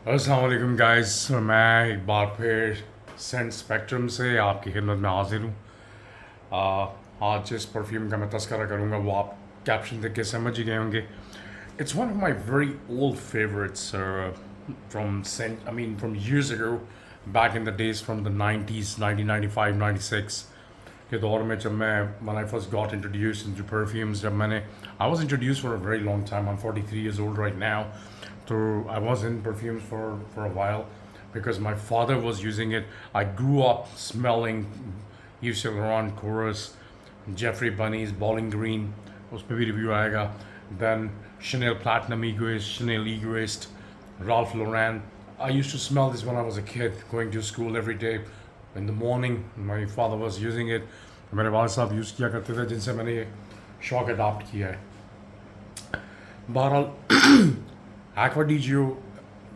अस्सलाम वालेकुम गाइस, मैं एक बार फिर सेंट स्पेक्ट्रम से आपकी खिदमत में हाजिर हूँ। आज जिस परफ्यूम का मैं तस्करा करूँगा वो आप कैप्शन देख के समझ ही गए होंगे। It's one of my very old favourites from Saint from years ago, back in the days from the 90s, 1995, 96 के दौर में, जब मैं when I first got introduced into perfumes, जब मैंने I was introduced for a very long time. I'm 43 years old right now. So I was in perfumes for a while because my father was using it. I grew up smelling Yves Saint Laurent, Chorus, Jeffrey Bunny's Bowling Green. उस पर भी review आएगा. Then Chanel Platinum Egoist, Chanel Egoist, Ralph Lauren. I used to smell this when I was a kid, going to school every day. In the morning, my father was using it. मेरे वाले साहब use किया करते थे, जिनसे मैंने ये शौक अडाप्ट किया है. बहरहाल Aqua di Gio,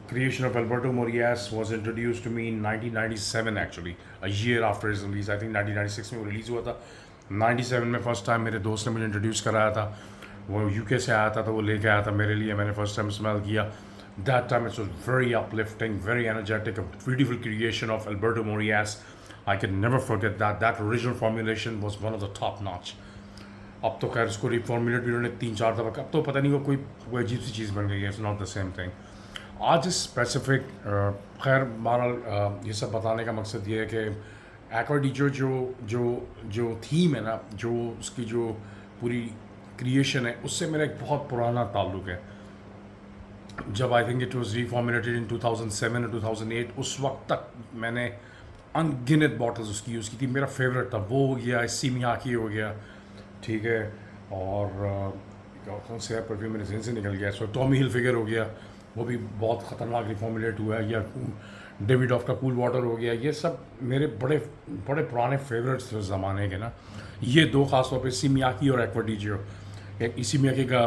creation of Alberto Morillas, was introduced to me in 1997 actually, a year after his release. I think 1996 में वो रिलीज़ हुआ था. 97 में फर्स्ट टाइम मेरे दोस्त ने मुझे इंट्रोड्यूस कराया था. वो यूके से आया था तो वो लेके आया था मेरे लिए. मैंने फर्स्ट टाइम स्मेल किया. That time it was very uplifting, very energetic, a beautiful creation of Alberto Morillas. I can never forget that. That original formulation was one of the top notch. अब तो खैर उसको रिफॉर्मुलेट भी उन्होंने 3-4 दफ़ा, अब तो पता नहीं वो कोई अजीब सी चीज़ बन गई है. It's not the same thing. आज इस स्पेसिफिक खैर बहरहाल ये सब बताने का मकसद ये है कि एक्वा डी जो जो जो जो थीम है ना, जो उसकी जो पूरी क्रिएशन है, उससे मेरा एक बहुत पुराना ताल्लुक़ है. जब आई थिंक इट वाज रिफॉर्मुलेटेड इन 2007 और 2008, उस वक्त तक मैंने अनगिनत बॉटल्स उसकी यूज़ की थी. मेरा फेवरेट था वो हो गया, सीमियाकी हो गया, ठीक है, और कौन से परफ्यूम मेरे जहन से निकल गया. सो टॉमी हिल फिगर हो गया, वो भी बहुत ख़तरनाक रिफॉर्मुलेट हुआ है. या डेविड ऑफ का कूल वाटर हो गया. ये सब मेरे बड़े बड़े पुराने फेवरेट्स थे उस ज़माने के ना. ये दो ख़ास तौर पे सीमियाकी और एक्वा डी जियो. एक सीमियाकी का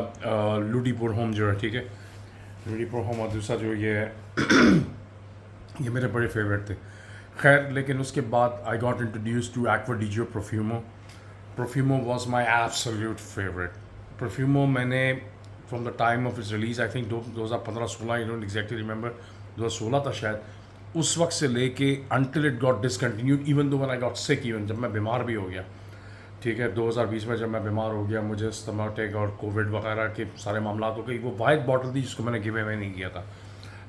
लूडीपुर होम जो है, ठीक है, लूडीपुर होम, और दूसरा जो ये है ये मेरे बड़े फेवरेट थे. खैर, लेकिन उसके बाद I got introduce to Acqua Di Gio Profumo. Profumo was my absolute favorite. Profumo मैंने from the time of its release, I think 2015-16, I don't exactly remember, 2016 था शायद, उस वक्त से लेके until it got discontinued, even though when I got sick, even जब मैं बीमार भी हो गया, ठीक है, 2020 में जब मैं बीमार हो गया, मुझे स्टमक और कोविड वगैरह के सारे मामला हो गए. वो वाइट बॉटल थी जिसको मैंने गिव अवे नहीं किया था.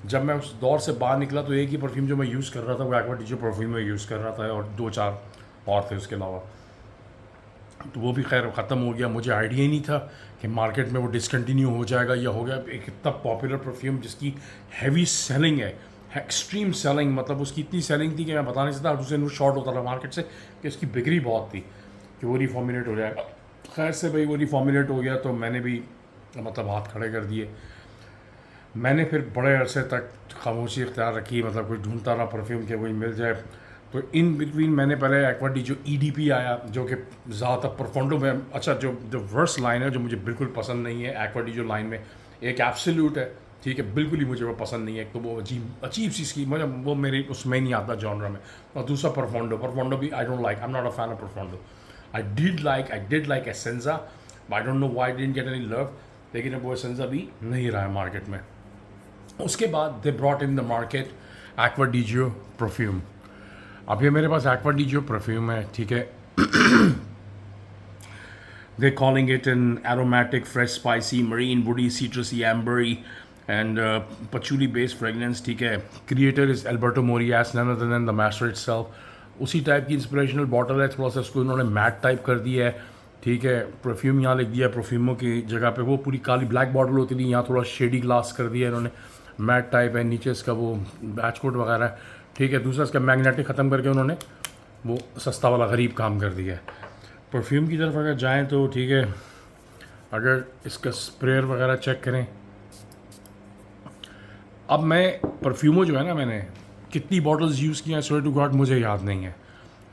जब मैं उस दौर से बाहर निकला तो एक ही परफ्यूम जो मैं यूज़ कर रहा था वो एक्वा डी जियो परफ्यूम में यूज़ कर रहा था, और 2-4 और थे उसके अलावा. तो वो भी खैर ख़त्म हो गया. मुझे आइडिया ही नहीं था कि मार्केट में वो डिसकंटिन्यू हो जाएगा या हो गया. एक इतना पॉपुलर परफ्यूम जिसकी हैवी सेलिंग है, एक्सट्रीम सेलिंग, मतलब उसकी इतनी सेलिंग थी कि मैं बता नहीं सकता. दूसरे वो शॉर्ट होता था मार्केट से कि उसकी बिक्री बहुत थी कि वो रिफॉर्मुलेट हो जाएगा. खैर से भाई वो रिफॉर्मुलेट हो गया तो मैंने भी मतलब हाथ खड़े कर दिए. मैंने फिर बड़े अरसे तक खामोशी इख्तियार रखी, मतलब कोई ढूंढता रहा परफ्यूम के वही मिल जाए. तो इन बिटवीन मैंने पहले एक्वा डी जो EDP आया, जो कि ज़्यादातर परफोंडो में, अच्छा, जो वर्स्ट लाइन है जो मुझे बिल्कुल पसंद नहीं है एक्वा डी जो लाइन में, एक एब्सोल्यूट है, ठीक है, बिल्कुल ही मुझे वो पसंद नहीं है. तो वो अजीब सी इसकी, मुझे वो मेरी उसमें नहीं आता जॉनरा में. और दूसरा परफोंडो भी I don't like. I am not a fan of Profondo. I did like Essenza, I don't know why didn't get any love. लेकिन अब वो एसेंजा भी नहीं रहा है मार्केट में. उसके बाद they brought in the market Acqua Di Gio Parfum. अब ये मेरे पास एक्वा डी जियो परफ्यूम है, ठीक है. They calling it an aromatic, fresh, spicy, marine, woody, citrusy, ambery and patchouli based fragrance, ठीक है. Creator is Alberto Morillas, none other than the master itself. उसी टाइप की इंस्पिरेशनल बॉटल है. थोड़ा सा उसको इन्होंने मैट टाइप कर दिया है, ठीक है. परफ्यूम यहाँ लिख दिया परफ्यूमों की जगह पे. वो पूरी काली ब्लैक बॉटल होती थी, यहाँ थोड़ा शेडी ग्लास कर दिया इन्होंने, मैट टाइप है. नीचे इसका वो बैच कोट वगैरह है, ठीक है. दूसरा इसका मैग्नेटिक ख़त्म करके उन्होंने वो सस्ता वाला गरीब काम कर दिया है. परफ्यूम की तरफ अगर जाएं तो ठीक है, अगर इसका स्प्रेयर वगैरह चेक करें. अब मैं परफ्यूमो जो है ना, मैंने कितनी बॉटल्स यूज़ की हैं, स्वेयर टू गॉड मुझे याद नहीं है.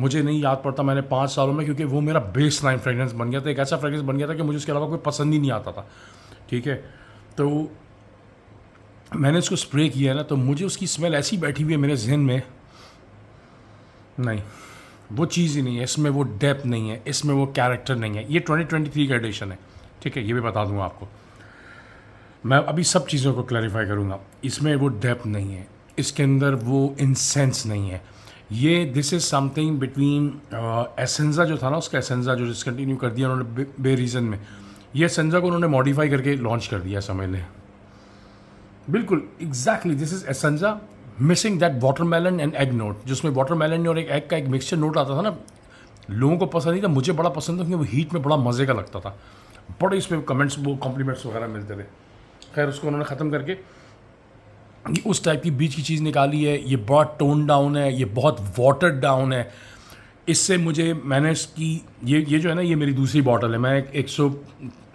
मुझे नहीं याद पड़ता मैंने 5 सालों में, क्योंकि वो मेरा बेस लाइन फ्रेगरेंस बन गया था. एक ऐसा फ्रेगरेंस बन गया था कि मुझे उसके अलावा कोई पसंद ही नहीं आता था, ठीक है. तो मैंने इसको स्प्रे किया ना, तो मुझे उसकी स्मेल ऐसी बैठी हुई है मेरे जहन में, नहीं वो चीज़ ही नहीं है इसमें, वो डेप्थ नहीं है इसमें, वो कैरेक्टर नहीं है. ये 2023 का एडिशन है, ठीक है, ये भी बता दूंगा आपको. मैं अभी सब चीज़ों को क्लैरिफाई करूंगा. इसमें वो डेप्थ नहीं है, इसके अंदर वो इंसेंस नहीं है। ये दिस इज़ समथिंग बिटवीन एसेंजा जो था ना, उसका एसेंजा जो डिसकंटिन्यू कर दिया उन्होंने बे रीज़न में, ये एसेंजा को उन्होंने मॉडिफाई करके लॉन्च कर दिया, समझ लें। बिल्कुल exactly this is Essenza missing that watermelon and egg note, जिसमें वाटरमेलन और एक एग का एक मिक्सचर नोट आता था ना, लोगों को पसंद नहीं था, मुझे बड़ा पसंद था क्योंकि वो हीट में बड़ा मज़े का लगता था, बड़े इसमें कमेंट्स वो कॉम्प्लीमेंट्स वगैरह मिलते थे। खैर उसको उन्होंने ख़त्म करके ये उस टाइप की बीच की चीज़ निकाली है। ये बहुत टोन डाउन है, ये बहुत वाटर डाउन है। इससे मुझे मैंने इसकी ये जो है ना, ये मेरी दूसरी बॉटल है। मैं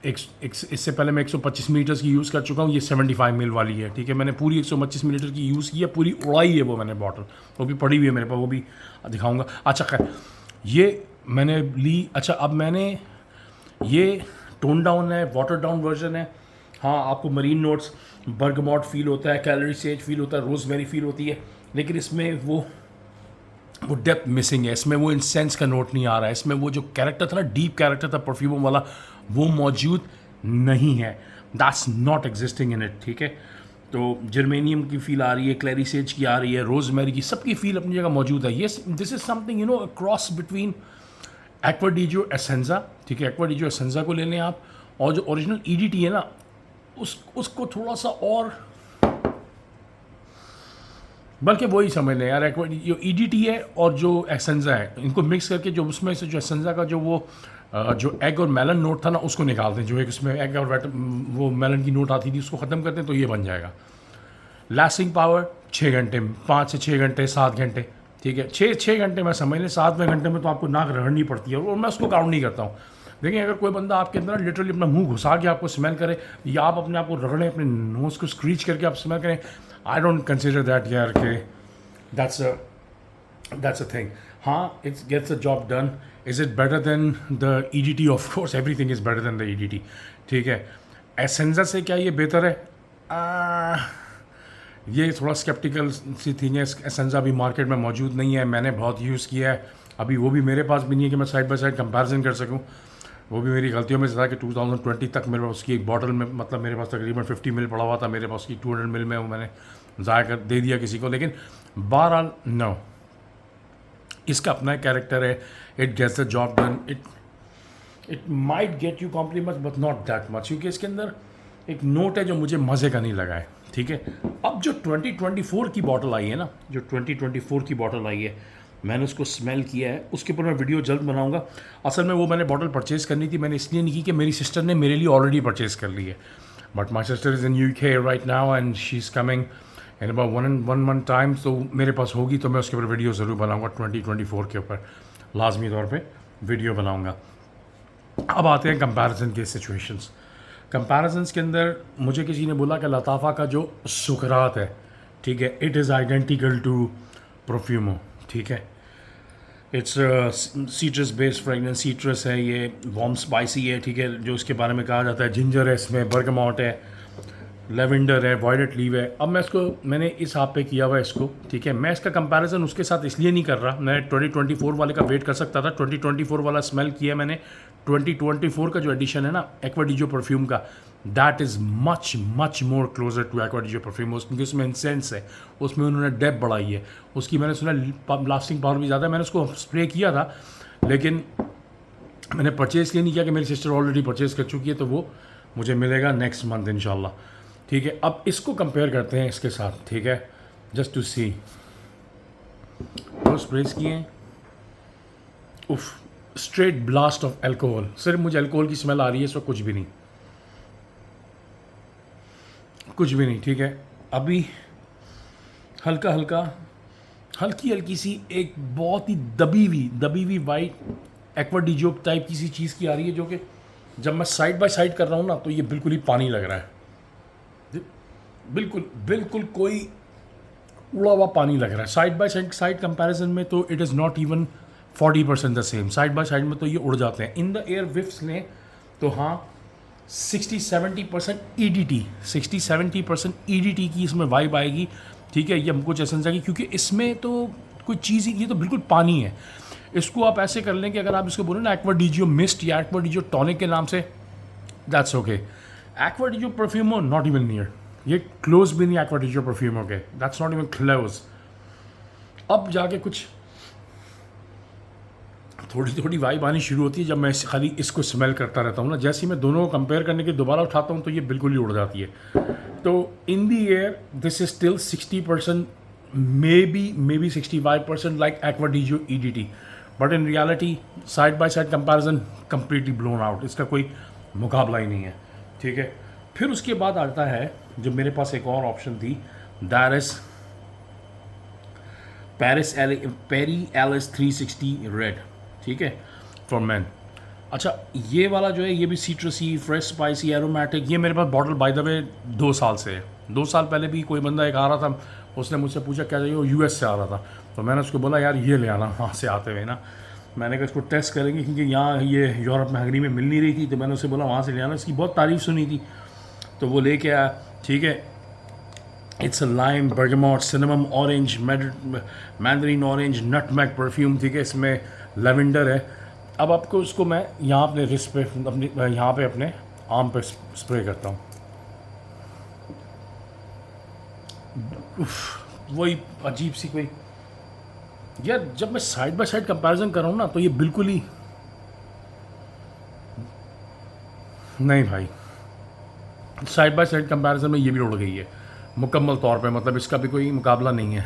इससे पहले मैं 125 मीटर्स की यूज़ कर चुका हूँ, ये 75 मिल वाली है, ठीक है। मैंने पूरी 125 मीटर की यूज़ की है, पूरी उड़ाई है वो मैंने बॉटल, वो भी पड़ी हुई है मेरे पास, वो भी दिखाऊंगा। अच्छा खैर ये मैंने ली। अच्छा अब मैंने ये टोन डाउन है, वाटर डाउन वर्जन है। हाँ आपको मरीन नोट्स, बर्गमॉट फील होता है, कैलोरी सेज फील होता है, रोज़मेरी फील होती है, लेकिन इसमें वो डेप्थ मिसिंग है। इसमें वो इंसेंस का नोट नहीं आ रहा है। इसमें वो जो कैरेक्टर था ना, डीप कैरेक्टर था परफ्यूम वाला, वो मौजूद नहीं है। That's not existing in it, ठीक है। तो जर्मेनियम की फील आ रही है, क्लैरी सेज की आ रही है, रोज़मेरी की, सबकी फील अपनी जगह मौजूद है। ये this is something cross between aqua di जो एसेंजा, ठीक है। एक्वा डी जो एसेंजा को ले लें आप, और जो ओरिजिनल ईडीटी है ना, उसको थोड़ा सा और, बल्कि वही समझ लें यार, जो ईडीटी है और जो एसेंजा है, इनको मिक्स करके जो उसमें से जो एसेंजा का जो वो जो एग और मेलन नोट था ना, उसको निकाल दें। जो एक उसमें एग और वो मेलन की नोट आती थी, उसको ख़त्म करते हैं, तो ये बन जाएगा। लास्टिंग पावर 6 घंटे, 5 से 6 घंटे, 7 घंटे, ठीक है। 6 घंटे में समझ लें, 7वें घंटे में तो आपको नाक रगड़नी पड़ती है, और मैं उसको काउंट नहीं करता हूँ। देखिए अगर कोई बंदा आपके अंदर लिटरली अपना मुंह घुसा के आपको स्मेल करे, या आप अपने आप को रगड़ें, अपने नोज़ को स्क्रीच करके आप स्मेल करें, आई डोंट कंसिडर दैट यार के दैट्स अ थिंग। हाँ it's gets a job done. Is it better than the EDT? Of course everything is better than the EDT, ठीक है। एसेंजा से क्या ये बेहतर है? ये थोड़ा स्केप्टिकल सी थिंग है। एसेंजा भी मार्केट में मौजूद नहीं है, मैंने बहुत यूज़ किया है, अभी वो भी मेरे पास भी नहीं है कि मैं साइड बाय साइड कंपैरिजन कर सकूं। वो भी मेरी गलतियों में से था कि 2020 तक मेरे पास उसकी एक बॉटल में, मतलब मेरे पास तकरीबन 50 मिल पड़ा हुआ था, मेरे पास उसकी 200 मिल में वो मैंने ज़ाया कर दे दिया किसी को। लेकिन बहरहाल नो, इसका अपना कैरेक्टर है, it gets the job done. It might get you compliments but not that much, क्योंकि इसके अंदर एक नोट है जो मुझे मज़े का नहीं लगा है, ठीक है। अब जो 2024 की बॉटल आई है ना, जो 2024 की बॉटल आई है, मैंने उसको स्मेल किया है, उसके ऊपर मैं वीडियो जल्द बनाऊंगा। असल में वो मैंने बॉटल परचेज़ करनी थी, मैंने इसलिए नहीं की कि मेरी सिस्टर ने मेरे लिए ऑलरेडी परचेज़ कर ली है, but my sister is in UK right now and she is coming in about one month time, तो मेरे पास होगी तो मैं उसके ऊपर वीडियो ज़रूर बनाऊँगा। 2024 के ऊपर लाजमी तौर पर वीडियो बनाऊँगा। अब आते हैं कंपैरिजन के सिचुएशंस। कंपैरिजन्स के अंदर मुझे किसी ने बोला कि लताफ़ा का जो सुकरात है, ठीक है, इट इज़ आइडेंटिकल टू परफ्यूमो, ठीक है। It's citrus based fragrance, citrus है, ये वार्म स्पाइसी है, ठीक है, जो इसके बारे में कहा जाता है। जिंजर है इसमें, बर्गमॉट है, लेवेंडर है, वायलेट लीव है। अब मैंने इस आप पे किया हुआ है इसको, ठीक है। मैं इसका कंपैरिजन उसके साथ इसलिए नहीं कर रहा, मैं 2024 वाले का वेट कर सकता था। 2024 वाला स्मेल किया मैंने। 2024 का जो एडिशन है ना एक्वा डी जो परफ्यूम का, that is much much more closer to Acqua di Gio perfume, क्योंकि उसमें इंसेंस है, उसमें उन्होंने डेप्थ बढ़ाई है उसकी। मैंने सुना लास्टिंग पावर भी ज़्यादा है। मैंने उसको स्प्रे किया था, लेकिन मैंने परचेज़ इसलिए नहीं किया कि मेरी सिस्टर ऑलरेडी परचेज़ कर चुकी है, तो वो मुझे मिलेगा नेक्स्ट मंथ इंशाल्लाह, ठीक है। अब इसको कंपेयर करते हैं इसके साथ, ठीक है, जस्ट टू सी। दो स्प्रेज किए हैं, उफ, स्ट्रेट ब्लास्ट ऑफ अल्कोहल। सिर्फ मुझे अल्कोहल की स्मेल आ रही है, इसमें कुछ भी नहीं, कुछ भी नहीं, ठीक है। अभी हल्का हल्का, हल्की हल्की सी एक बहुत ही दबी हुई वाइट एक्वा डी जो टाइप की सी चीज़ की आ रही है, जो कि जब मैं साइड बाय साइड कर रहा हूँ ना, तो ये बिल्कुल ही पानी लग रहा है, बिल्कुल कोई उड़ा हुआ पानी लग रहा है। साइड बाय साइड कंपैरिजन में तो it is not even 40% the same. Side by side में तो ये उड़ जाते हैं। इन द एयर विफ्स लें तो हाँ 60-70% EDT, 60-70% EDT की इसमें वाइब आएगी, ठीक है। ये हमको जैसन जाएगी, क्योंकि इसमें तो कोई चीज़ ही, ये तो बिल्कुल पानी है। इसको आप ऐसे कर लें कि अगर आप इसको बोले ना एक्वा डी जो मिस्ट या एक्वा डी जो टॉनिक के नाम से, that's okay. Aqua di Gio perfume हो, नॉट इवन नियर, ये क्लोज भी नहीं एक्वा डीजियो परफ्यूम हो गए, दैट्स नॉट इवन क्लोज। अब जाके कुछ थोड़ी थोड़ी वाइब आनी शुरू होती है जब मैं खाली इसको स्मेल करता रहता हूँ ना। जैसे ही मैं दोनों को कंपेयर करने के दोबारा उठाता हूँ तो ये बिल्कुल ही उड़ जाती है। तो in the air this is still 60%, may be 65% like Acqua Di Gio EDT, but in reality side by side comparison completely blown out, इसका कोई मुकाबला ही नहीं है, ठीक है। फिर उसके बाद आता है जब मेरे पास एक और ऑप्शन थी, that is Perry Ellis 360 red, ठीक है, फॉर मैन। अच्छा ये वाला जो है ये भी सीट्रसी, फ्रेश, स्पाइसी, एरोमेटिक, ये मेरे पास बॉटल बाय द वे 2 साल से है। 2 साल पहले भी कोई बंदा एक आ रहा था, उसने मुझसे पूछा क्या चाहिए, वो US से आ रहा था, तो मैंने उसको बोला यार ये ले आना वहाँ से आते हुए ना। मैंने कहा इसको टेस्ट करेंगे क्योंकि यहाँ ये यूरोप में हंगरी में मिल नहीं रही थी, तो मैंने उससे बोला वहाँ से ले आना, इसकी बहुत तारीफ़ सुनी थी, तो वो लेके आया, ठीक है। It's a lime, bergamot, cinnamon orange, Mandarin orange, nutmeg perfume, ठीक है, इसमें लेवेंडर है। अब आपको उसको मैं यहाँ अपने रिस्ट पे, अपने यहाँ पे अपने आर्म पे स्प्रे करता हूँ। वही अजीब सी कोई यार, जब मैं साइड बाय साइड कंपैरिजन कर रहा हूँ ना तो ये बिल्कुल ही नहीं भाई, साइड बाय साइड कंपैरिजन में ये भी उड़ गई है मुकम्मल तौर पे, मतलब इसका भी कोई मुकाबला नहीं है।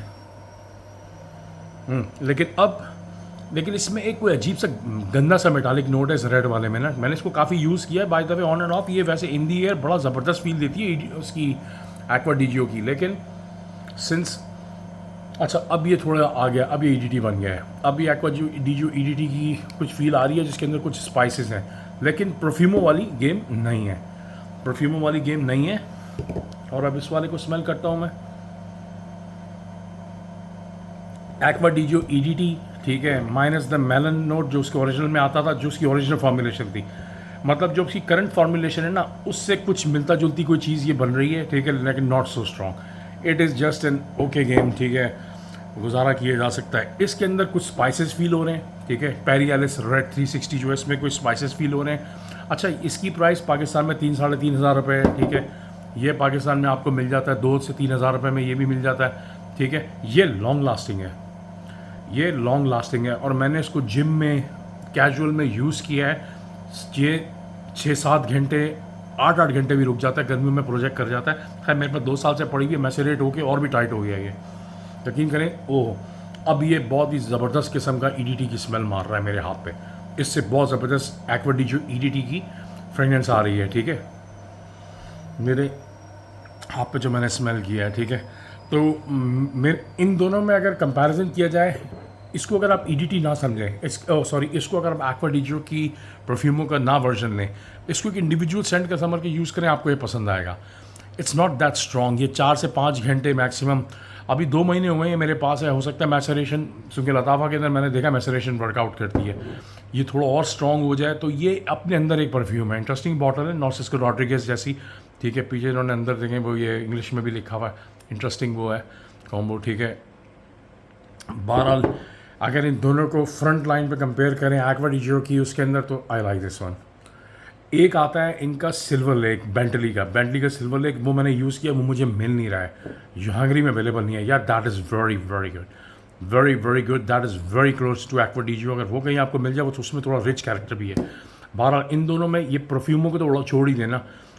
लेकिन इसमें एक कोई अजीब सा गंदा सा मेटालिक नोट है इस रेड वाले में ना। मैंने इसको काफ़ी यूज़ किया है bye the way, on end of. ये वैसे इन दी एयर बड़ा ज़बरदस्त फील देती है उसकी एक्वा डीजियो की, लेकिन सिंस अच्छा अब ये थोड़ा आ गया, अब ये EDT बन गया है। अब ये एक्वा डीजियो EDT की कुछ फील आ रही है जिसके अंदर कुछ स्पाइसेस हैं, लेकिन परफ्यूमो वाली गेम नहीं है, परफ्यूमो वाली गेम नहीं है। और अब इस वाले को स्मेल करता हूँ मैं, एक्वा डीजियो EDT, ठीक है, माइनस द मेलन नोट जो उसके ओरिजिनल में आता था, जो उसकी ओरिजिनल फॉर्मुलेशन थी, मतलब जो उसकी करंट फॉर्मुलेशन है ना उससे कुछ मिलता जुलती कोई चीज़ ये बन रही है, ठीक है, लेकिन not so strong. It is just an okay game, ठीक है, गुजारा किया जा सकता है। इसके अंदर कुछ स्पाइसेस फील हो रहे हैं, ठीक है, पेरी एलिस रेड 360 जो है इसमें कुछ स्पाइसेस फील हो रहे हैं। अच्छा इसकी प्राइस पाकिस्तान में 3-3.5 हज़ार रुपये है, ठीक है, ये पाकिस्तान में आपको मिल जाता है 2 से 3 हज़ार रुपये में, ये भी मिल जाता है, ठीक है। ये लॉन्ग लास्टिंग है, ये लॉन्ग लास्टिंग है, और मैंने इसको जिम में कैजुअल में यूज़ किया है। ये 6-7 घंटे 8-8 घंटे भी रुक जाता है, गर्मियों में प्रोजेक्ट कर जाता है। खैर मेरे पास 2 साल से पड़ी हुई है, मैसेरेट होके और भी टाइट हो गया ये, यकीन करें। ओह अब ये बहुत ही ज़बरदस्त किस्म का EDT की स्मेल मार रहा है मेरे हाथ पे, इससे बहुत ज़बरदस्त एक्वा डीजियो EDT की फ्रेगनेंस आ रही है, ठीक है, मेरे हाथ पे जो मैंने स्मेल किया है, ठीक है। तो मेरे इन दोनों में अगर कंपैरिजन किया जाए, इसको अगर आप EDT ना समझें, इसको अगर आप एक्वा डीजियो की परफ्यूमों का ना वर्जन लें, इसको एक इंडिविजुअल सेंट का समझ के यूज़ करें, आपको ये पसंद आएगा। इट्स नॉट दैट स्ट्रॉन्ग, ये 4 से 5 घंटे मैक्सिमम, अभी 2 महीने हुए हैं मेरे पास है, हो सकता है मैसरेशन, क्योंकि लताफ़ा के अंदर मैंने देखा मैसरेशन वर्कआउट करती है, ये थोड़ा और स्ट्रॉन्ग हो जाए तो ये अपने अंदर एक परफ्यूम है। इंटरेस्टिंग बॉटल है, नॉर्सिस्को रॉड्रिगेज जैसी, ठीक है, पीछे इन्होंने अंदर देखें वो ये इंग्लिश में भी लिखा हुआ है, इंटरेस्टिंग वो है कॉम्बो, ठीक है। बहरहाल अगर इन दोनों को फ्रंट लाइन पे कंपेयर करें एक्वा डीजियो की, उसके अंदर तो आई लाइक दिस वन। एक आता है इनका सिल्वर लेक, बेंटली का सिल्वर लेक, वो मैंने यूज़ किया, वो मुझे मिल नहीं रहा है, जो हंगरी में अवेलेबल नहीं है यार। That is very very good, very good, that is very close to Acqua Di Gio. अगर वो कहीं आपको मिल जाए, वो तो उसमें थोड़ा रिच कैरेक्टर भी है। बहरहाल इन दोनों में ये परफ्यूमों को तो छोड़ ही देना,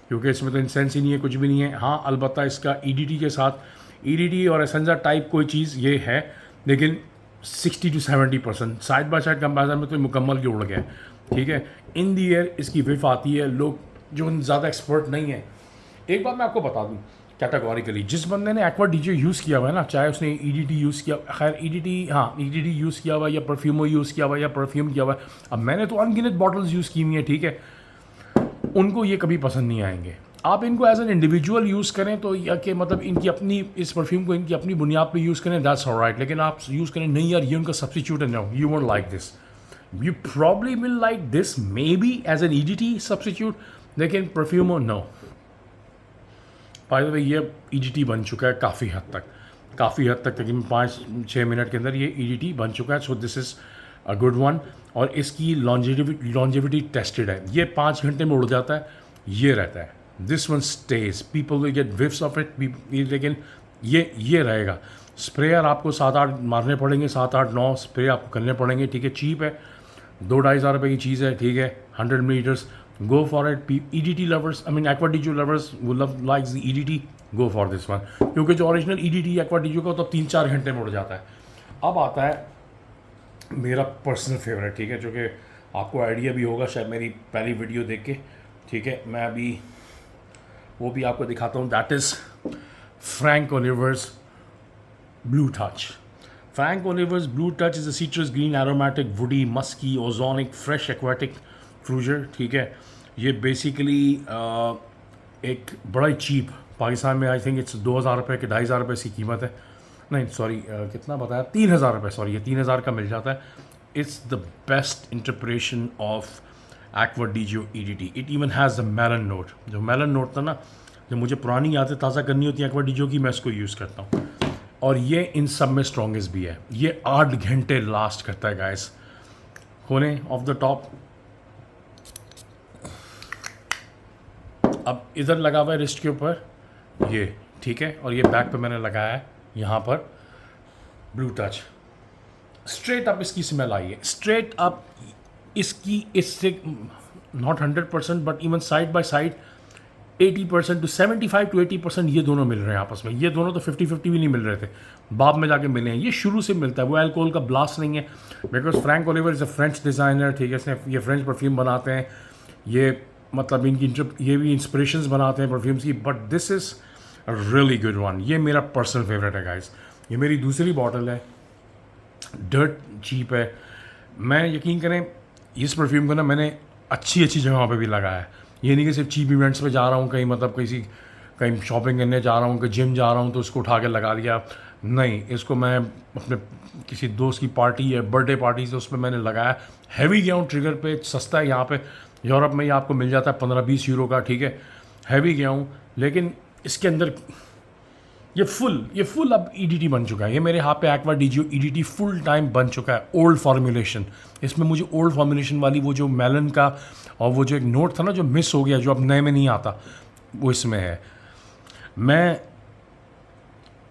क्योंकि इसमें तो इंसेंस ही नहीं है, कुछ भी नहीं है। हाँ अलबत्ता इसका EDT के साथ EDT और एसेंजा टाइप कोई चीज़ ये है, लेकिन 60 to 70% side by side comparison में तो मुकम्मल ही उड़ गया है, ठीक है। इन दी एयर इसकी विफ आती है, लोग जो ज़्यादा एक्सपर्ट नहीं है। एक बात मैं आपको बता दूं कैटेगोरिकली, जिस बंदे ने एक्वा डीजियो यूज़ किया हुआ है ना, चाहे उसने EDT यूज़ किया, खैर EDT यूज़ किया हुआ, या परफ्यूमो यूज़ किया हुआ, या परफ्यूम किया हुआ, अब मैंने तो अनगिनत बॉटल्स यूज़ की हुई हैं, ठीक है, उनको ये कभी पसंद नहीं आएंगे। आप इनको एज एन इंडिविजुअल यूज़ करें तो, या कि मतलब इनकी अपनी, इस परफ्यूम को इनकी अपनी बुनियाद पे यूज़ करें, दैट्स ऑलराइट। लेकिन आप यूज़ करें नहीं यार ये उनका सब्स्टिट्यूट है, no you won't like this, you probably will like this maybe as an EDT substitute, लेकिन परफ्यूमो नो। बाय द वे ये EDT बन चुका है काफ़ी हद तक, तकरीबन 5-6 मिनट के अंदर ये EDT बन चुका है। So this is a good one, और इसकी लॉन्जेविटी टेस्टेड है, ये 5 घंटे में उड़ जाता है, ये रहता है this one stage, people will get whiffs of it, लेकिन ये रहेगा। स्प्रेयर आपको 7-8 मारने पड़ेंगे, 7-8-9 स्प्रे आपको करने पड़ेंगे, ठीक है। चीप है, 2-2.5 रुपये की चीज़ है, ठीक है। 100 meters, go for it. EDT lovers, I mean Acqua Di Gio lovers वो love likes the EDT, go for this one, क्योंकि जो ओरिजिनल EDT एक्वा डीजो का तो 3-4 घंटे में उड़ जाता है। अब आता है मेरा पर्सनल फेवरेट, ठीक है, जो कि आपको आइडिया भी होगा शायद मेरी पहली वीडियो देख के, ठीक है। मैं अभी वो भी आपको दिखाता हूँ, that is Frank Oliver's blue touch. Frank Oliver's Blue Touch is a citrus green, aromatic, woody, musky, ozonic, fresh aquatic fruiter, ठीक है। ये बेसिकली एक बड़ा ही चीप, पाकिस्तान में आई थिंक इट्स 2,000 रुपये के 2,500 रुपये इसकी कीमत है, नहीं सॉरी कितना बताया, 3,000 रुपये, सॉरी, ये 3,000 का मिल जाता है। It's the best interpretation of Acqua Di Gio EDT। It even has the melon note. जो मेलन नोट था ना, जो मुझे पुरानी यादें ताज़ा करनी होती है एक्वा डीजियो की, मैं इसको यूज़ करता हूँ। और ये इन सब में स्ट्रॉन्गेस्ट भी है। ये 8 घंटे लास्ट करता है गाइस। खोलें ऑफ द टॉप, अब इधर लगा हुआ है रिस्ट के ऊपर ये, ठीक है, और ये बैक पे मैंने लगाया है यहाँ पर ब्लू टच। स्ट्रेट अप इसकी स्मेल आई है, स्ट्रेट अप इसकी, इससे not 100% but even side by side 80% to 75 to 80% ये दोनों मिल रहे हैं आपस में। ये दोनों तो 50-50 भी नहीं मिल रहे थे, बाद में जाके मिले हैं। ये शुरू से मिलता है, वो अल्कोहल का ब्लास्ट नहीं है, because Frank Oliver is a French designer, ठीक है। इसने ये फ्रेंच परफ्यूम बनाते हैं, ये मतलब इनकी ये भी इंस्पिरेशंस बनाते हैं परफ्यूम्स की, but this is a really good one. ये मेरा पर्सनल फेवरेट है गाइस। ये मेरी दूसरी बॉटल है, डर्ट चीप है। मैं यकीन करें इस परफ्यूम को ना मैंने अच्छी जगहों पे भी लगाया है। ये नहीं कि सिर्फ चीप इवेंट्स पे जा रहा हूँ, कहीं मतलब कहीं शॉपिंग करने जा रहा हूँ, कहीं जिम जा रहा हूँ तो उसको उठा के लगा लिया, नहीं। इसको मैं अपने किसी दोस्त की पार्टी है, बर्थडे पार्टी से, उसमें मैंने लगाया। हैवी गया हूँ ट्रिगर पे, सस्ता है यहाँ पे, यूरोप में ये आपको मिल जाता है 15-20 यूरो का, ठीक है। हैवी गया हूँ, लेकिन इसके अंदर ये फुल अब EDT बन चुका है। ये मेरे हाथ पे aqua Di Gio EDT full time बन चुका है, ओल्ड फॉर्मुलेशन। इसमें मुझे ओल्ड फॉर्मुलेशन वाली वो जो मेलन का और वो जो एक नोट था ना जो मिस हो गया, जो अब नए में नहीं आता, वो इसमें है। मैं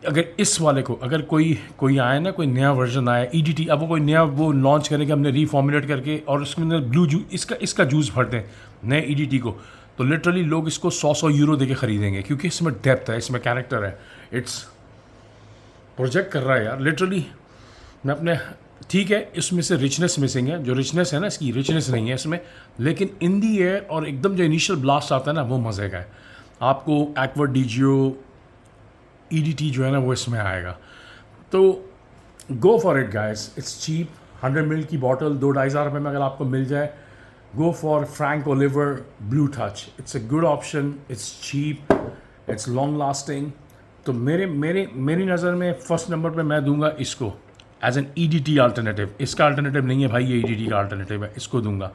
अगर इस वाले को, अगर कोई आए ना, कोई नया वर्जन आया EDT, अब वो कोई नया वो लॉन्च करेंगे हमने रीफॉर्मुलेट करके, और उसके अंदर ब्लू जूस, इसका जूस भर दें नए EDT को, तो लिटरली लोग इसको 100 यूरो दे के ख़रीदेंगे, क्योंकि इसमें डेप्थ है, इसमें कैरेक्टर है, इट्स प्रोजेक्ट कर रहा है यार लिटरली। मैं अपने, ठीक है, इसमें से रिचनेस मिसिंग है, जो रिचनेस है ना इसकी, रिचनेस नहीं है इसमें, लेकिन इन दी एयर और एकदम जो इनिशियल ब्लास्ट आता है ना, वो मज़े का है। आपको एक्वा डीजियो EDT जो है ना वो इसमें आएगा, तो go for it guys. It's cheap, 100 ml की बॉटल 2-2.5 रुपये में अगर आपको मिल जाए, go for Franck Olivier blue touch. It's a good option, it's cheap, it's long lasting. तो मेरी नज़र में फर्स्ट नंबर पे मैं दूंगा इसको एज एन EDT अल्टरनेटिव। इसका अल्टरनेटिव नहीं है भाई, ये EDT का अल्टरनेटिव है, इसको दूंगा।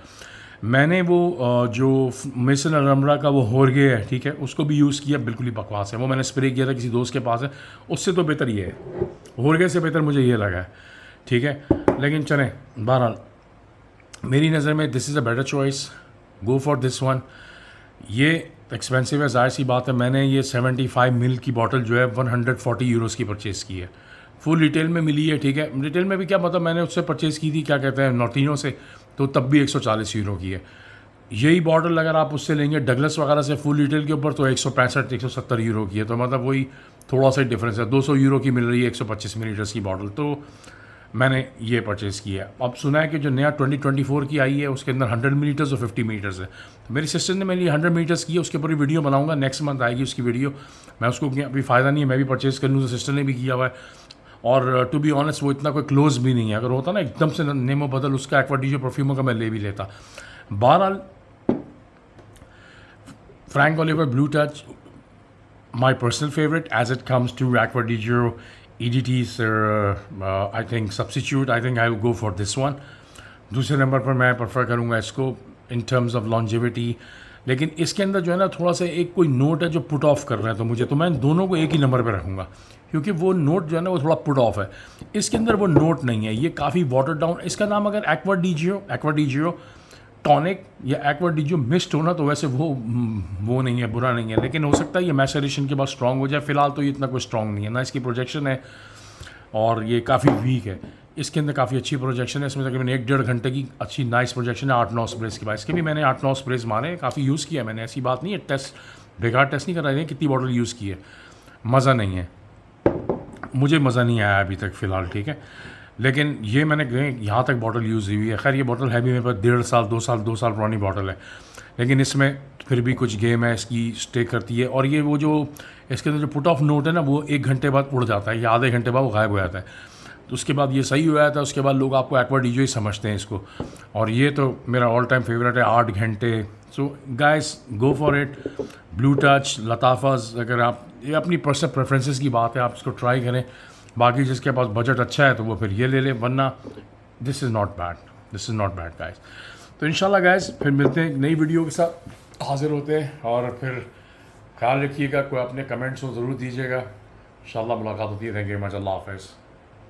मैंने वो जो मेसन अलमरा का वो होरगे है, ठीक है, उसको भी यूज़ किया, बिल्कुल ही बकवास है। वो मैंने स्प्रे किया था किसी दोस्त के पास है, उससे तो बेहतर ये है, होरगे से बेहतर मुझे ये लगा है, ठीक है। लेकिन चलें, बहरहाल मेरी नज़र में this is a better choice, go for this one. ये एक्सपेंसिव है, ज़ाहिर सी बात है। मैंने ये 75 ml की बॉटल जो है 140 यूरोज़ की परचेज़ की है, फुल रिटेल में मिली है, ठीक है। रिटेल में भी क्या मतलब, मैंने उससे परचेज़ की थी, क्या कहते हैं, नॉटिनो से, तो तब भी 140 यूरो की है। यही बॉटल अगर आप उससे लेंगे डगलस वगैरह से फुल रिटेल के ऊपर, तो 165-170 यूरो की है, तो मतलब वही थोड़ा सा डिफरेंस है। 200 यूरो की मिल रही है 125 मिलीलीटर्स की बॉटल, तो मैंने ये परचेज़ किया है। अब सुना है कि जो नया 2024 की आई है उसके अंदर 100 मिलीलीटर्स और 50 मिलीलीटर्स है। तो मेरी सिस्टर ने मेरे लिए 100 मिलीलीटर्स की है, उसके ऊपर वीडियो बनाऊंगा, नेक्स्ट मंथ आएगी उसकी वीडियो। मैं उसको अभी फ़ायदा नहीं है, मैं भी परचेज़ कर लूँ, तो सिस्टर ने भी किया हुआ है। और टू बी ऑनेस्ट वो इतना कोई क्लोज भी नहीं है, अगर होता ना एकदम से नेमो बदल उसका एक्वा डीजियो परफ्यूमों का मैं ले भी लेता। बहरहाल Frank Olivier blue touch my personal favorite as it comes to Aqua di Giro EDT's I think substitute. I think I will go for this one. दूसरे नंबर पर मैं प्रेफर करूँगा इसको इन टर्म्स ऑफ लॉन्जेविटी, लेकिन इसके अंदर जो है ना थोड़ा सा एक कोई नोट है जो पुट ऑफ कर रहा है, तो मुझे, तो मैं दोनों को एक ही नंबर पर रखूँगा, क्योंकि वो नोट जो है ना वो थोड़ा पुट ऑफ है। इसके अंदर वो नोट नहीं है, ये काफ़ी वाटर डाउन। इसका नाम अगर एक्वा डी जियो टॉनिक या एक्वा डीजियो मिक्स्ड हो ना, तो वैसे वो नहीं है, बुरा नहीं है, लेकिन हो सकता है ये मैसरेशन के बाद स्ट्रॉन्ग हो जाए। फ़िलहाल तो ये इतना कोई स्ट्रॉन्ग नहीं है ना, इसकी प्रोजेक्शन है और ये काफ़ी वीक है। इसके अंदर काफ़ी अच्छी प्रोजेक्शन है, इसमें तकरीबन 1-1.5 घंटे की अच्छी नाइस प्रोजेक्शन है 8-9 स्प्रेस के बाद। इसके भी मैंने 8-9 स्प्रेस मारे, काफ़ी यूज़ किया मैंने, ऐसी बात नहीं है। टेस्ट बेकार टेस्ट नहीं कर रहे हैं, कितनी बॉटल यूज़ की है, मज़ा नहीं है, मुझे मज़ा नहीं आया अभी तक फ़िलहाल, ठीक है। लेकिन ये मैंने यहाँ तक बॉटल यूज़ हुई है। खैर ये बॉटल है भी मेरे पास 1.5 साल 2 साल पुरानी बॉटल है, लेकिन इसमें फिर भी कुछ गेम है इसकी स्टे करती है। और ये वो जो इसके अंदर जो पुट ऑफ नोट है ना, वो 1 घंटे बाद उड़ जाता है या आधे घंटे बाद वो गायब हो जाता है। तो उसके बाद ये सही हो जाता है, उसके बाद लोग आपको एक्वा डीजो ही समझते हैं इसको। और ये तो मेरा ऑल टाइम फेवरेट है, 8 घंटे। So guys go for it. Blue touch, लताफ़ाज, अगर आप, ये अपनी पर्सनल प्रेफरेंसेस की बात है, आप इसको ट्राई करें। बाकी जिसके पास बजट अच्छा है तो वो फिर ये ले ले, वरना this is not bad guys. तो इंशाल्लाह गाइस फिर मिलते हैं एक नई वीडियो के साथ, हाज़िर होते हैं। और फिर ख्याल रखिएगा, कोई अपने कमेंट्स हो ज़रूर दीजिएगा। इंशाल्लाह मुलाकात होती है। Thank you very much. अल्लाह हाफ़िज़।